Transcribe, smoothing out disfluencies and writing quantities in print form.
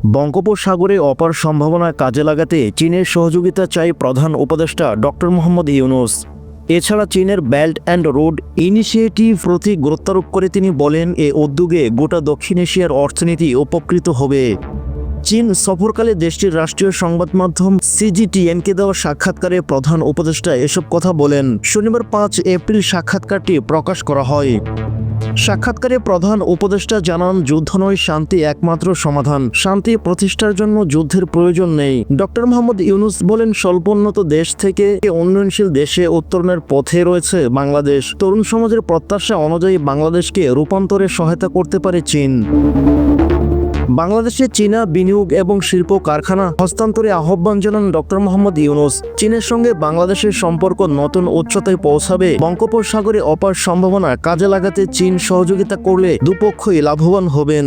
বঙ্গোপসাগরে অপার সম্ভাবনা কাজে লাগাতে চীনের সহযোগিতা চাই প্রধান উপদেষ্টা ডক্টর মোহাম্মদ ইউনূস। এছাড়া চীনের বেল্ট অ্যান্ড রোড ইনিশিয়েটিভ প্রতি গুরুত্বারোপ করে তিনি বলেন, এ উদ্যোগে গোটা দক্ষিণ এশিয়ার অর্থনীতি উপকৃত হবে। চীন সফরকালে দেশটির রাষ্ট্রীয় সংবাদ মাধ্যম সিজিটিএনকে দেওয়া সাক্ষাৎকারে প্রধান উপদেষ্টা এসব কথা বলেন। শনিবার 5 এপ্রিল সাক্ষাৎকারটি প্রকাশ করা হয়। সাক্ষাৎকারে প্রধান উপদেষ্টা জানান, যুদ্ধ নয়, শান্তি একমাত্র সমাধান। শান্তি প্রতিষ্ঠার জন্য যুদ্ধের প্রয়োজন নেই। ডক্টর মোহাম্মদ ইউনূস বলেন, স্বল্পোন্নত দেশ থেকে উন্নয়নশীল দেশে উত্তরণের পথে রয়েছে বাংলাদেশ। তরুণ সমাজের প্রত্যাশা অনুযায়ী বাংলাদেশকে রূপান্তরে সহায়তা করতে পারে চীন। বাংলাদেশে চীনা বিনিয়োগ এবং শিল্প কারখানা হস্তান্তরে আহ্বান জানান ডক্টর মোহাম্মদ ইউনূস। চীনের সঙ্গে বাংলাদেশের সম্পর্ক নতুন উচ্চতায় পৌঁছাবে। বঙ্গোপসাগরে অপার সম্ভাবনা কাজে লাগাতে চীন সহযোগিতা করলে দুপক্ষই লাভবান হবেন।